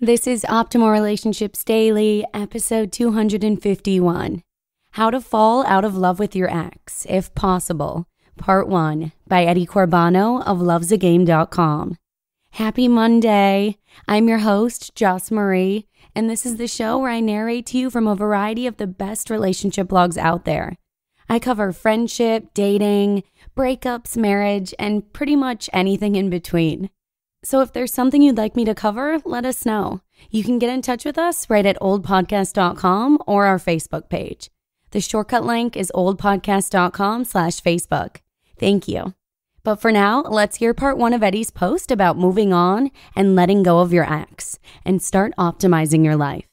This is Optimal Relationships Daily, episode 251. How to Fall Out of Love with Your Ex, If Possible, Part 1, by Corbano of lovesagame.com. Happy Monday. I'm your host, Joss Marie, and this is the show where I narrate to you from a variety of the best relationship blogs out there. I cover friendship, dating, breakups, marriage, and pretty much anything in between. So if there's something you'd like me to cover, let us know. You can get in touch with us right at oldpodcast.com or our Facebook page. The shortcut link is oldpodcast.com/Facebook. Thank you. But for now, let's hear part 1 of Eddie's post about moving on and letting go of your ex and start optimizing your life.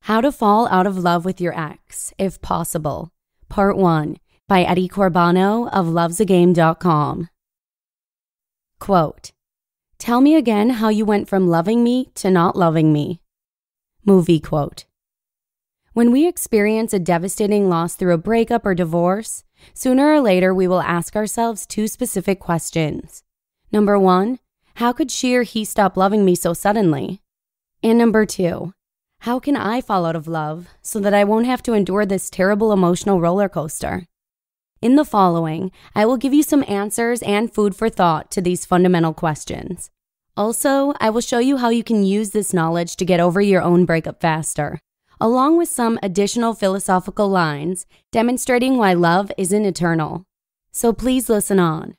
How to Fall Out of Love with Your Ex, If Possible, Part 1, by Corbano of lovesagame.com. Quote, "Tell me again how you went from loving me to not loving me." Movie quote. When we experience a devastating loss through a breakup or divorce, sooner or later we will ask ourselves 2 specific questions. Number 1, how could she or he stop loving me so suddenly? And number 2, how can I fall out of love so that I won't have to endure this terrible emotional roller coaster? In the following, I will give you some answers and food for thought to these fundamental questions. Also, I will show you how you can use this knowledge to get over your own breakup faster, along with some additional philosophical lines demonstrating why love isn't eternal. So please listen on.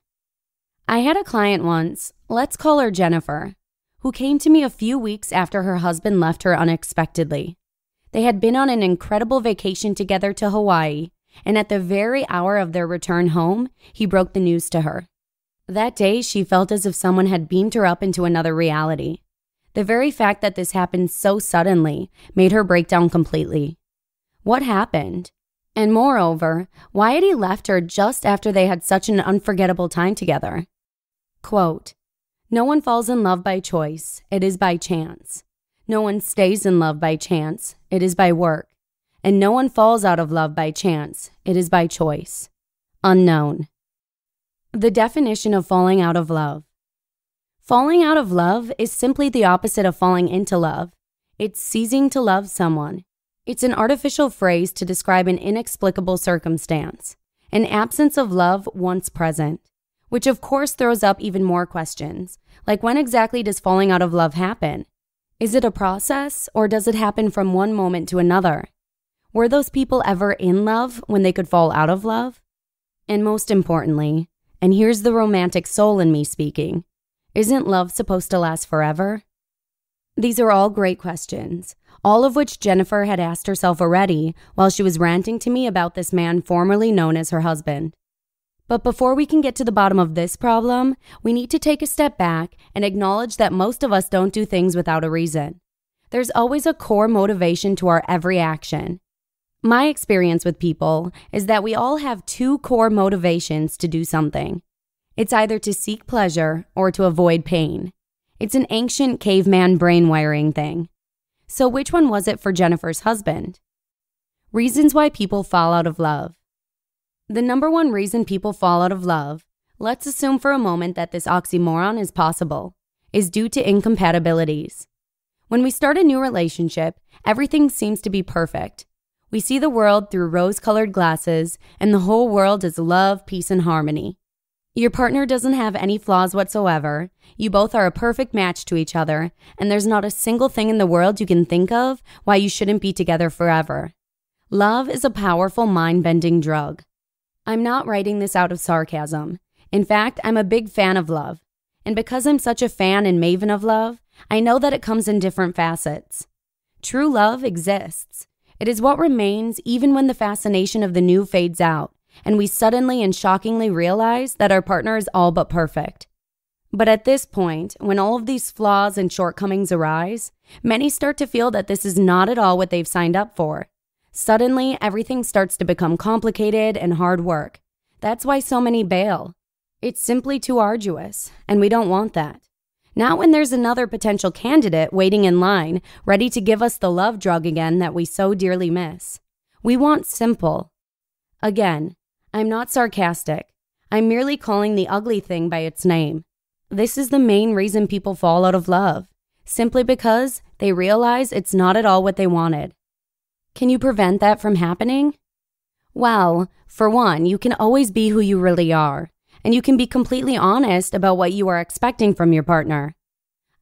I had a client once, let's call her Jennifer, who came to me a few weeks after her husband left her unexpectedly. They had been on an incredible vacation together to Hawaii, and at the very hour of their return home, he broke the news to her. That day, she felt as if someone had beamed her up into another reality. The very fact that this happened so suddenly made her break down completely. What happened? And moreover, why had he left her just after they had such an unforgettable time together? Quote, "No one falls in love by choice, it is by chance. No one stays in love by chance, it is by work. And no one falls out of love by chance, it is by choice." Unknown. The definition of falling out of love. Falling out of love is simply the opposite of falling into love. It's ceasing to love someone. It's an artificial phrase to describe an inexplicable circumstance, an absence of love once present, which of course throws up even more questions, like when exactly does falling out of love happen? Is it a process, or does it happen from one moment to another? Were those people ever in love when they could fall out of love? And most importantly, and here's the romantic soul in me speaking, isn't love supposed to last forever? These are all great questions, all of which Jennifer had asked herself already while she was ranting to me about this man formerly known as her husband. But before we can get to the bottom of this problem, we need to take a step back and acknowledge that most of us don't do things without a reason. There's always a core motivation to our every action. My experience with people is that we all have 2 core motivations to do something. It's either to seek pleasure or to avoid pain. It's an ancient caveman brain wiring thing. So which one was it for Jennifer's husband? Reasons why people fall out of love. The number 1 reason people fall out of love, let's assume for a moment that this oxymoron is possible, is due to incompatibilities. When we start a new relationship, everything seems to be perfect. We see the world through rose-colored glasses, and the whole world is love, peace, and harmony. Your partner doesn't have any flaws whatsoever. You both are a perfect match to each other, and there's not a single thing in the world you can think of why you shouldn't be together forever. Love is a powerful mind-bending drug. I'm not writing this out of sarcasm. In fact, I'm a big fan of love. And because I'm such a fan and maven of love, I know that it comes in different facets. True love exists. It is what remains even when the fascination of the new fades out, and we suddenly and shockingly realize that our partner is all but perfect. But at this point, when all of these flaws and shortcomings arise, many start to feel that this is not at all what they've signed up for. Suddenly, everything starts to become complicated and hard work. That's why so many bail. It's simply too arduous, and we don't want that. Not when there's another potential candidate waiting in line, ready to give us the love drug again that we so dearly miss. We want simple. Again, I'm not sarcastic. I'm merely calling the ugly thing by its name. This is the main reason people fall out of love, simply because they realize it's not at all what they wanted. Can you prevent that from happening? Well, for one, you can always be who you really are, and you can be completely honest about what you are expecting from your partner.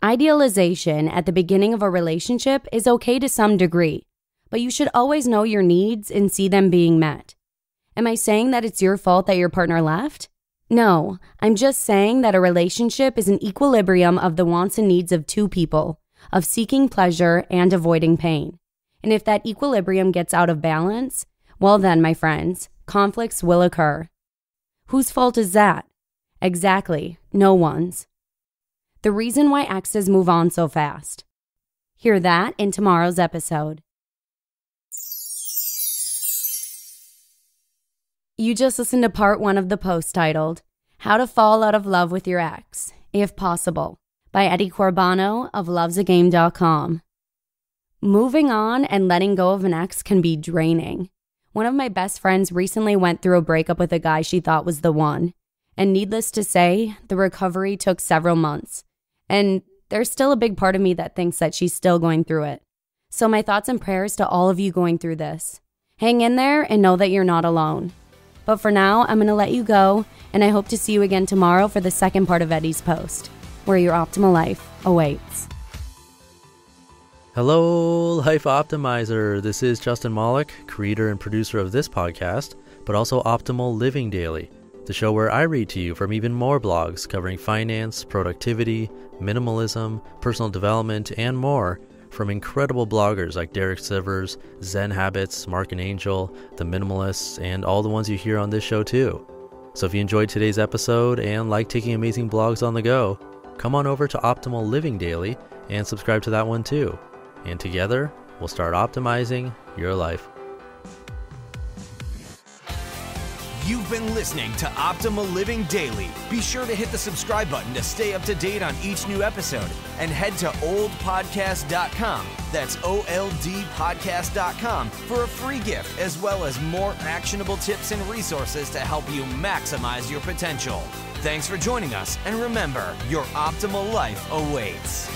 Idealization at the beginning of a relationship is okay to some degree, but you should always know your needs and see them being met. Am I saying that it's your fault that your partner left? No, I'm just saying that a relationship is an equilibrium of the wants and needs of two people, of seeking pleasure and avoiding pain. And if that equilibrium gets out of balance, well then, my friends, conflicts will occur. Whose fault is that? Exactly, no one's. The reason why exes move on so fast. Hear that in tomorrow's episode. You just listened to part 1 of the post titled, How to Fall Out of Love with Your Ex, If Possible, by Corbano of lovesagame.com. Moving on and letting go of an ex can be draining. One of my best friends recently went through a breakup with a guy she thought was the one. And needless to say, the recovery took several months. And there's still a big part of me that thinks that she's still going through it. So my thoughts and prayers to all of you going through this. Hang in there and know that you're not alone. But for now, I'm going to let you go, and I hope to see you again tomorrow for the second part of Eddie's post, where your optimal life awaits. Hello, Life Optimizer. This is Justin Malik, creator and producer of this podcast, but also Optimal Living Daily, the show where I read to you from even more blogs covering finance, productivity, minimalism, personal development, and more, from incredible bloggers like Derek Sivers, Zen Habits, Mark and Angel, The Minimalists, and all the ones you hear on this show too. So if you enjoyed today's episode and like taking amazing blogs on the go, come on over to Optimal Living Daily and subscribe to that one too. And together, we'll start optimizing your life. You've been listening to Optimal Living Daily. Be sure to hit the subscribe button to stay up to date on each new episode and head to oldpodcast.com. That's OLDpodcast.com for a free gift as well as more actionable tips and resources to help you maximize your potential. Thanks for joining us, and remember, your optimal life awaits.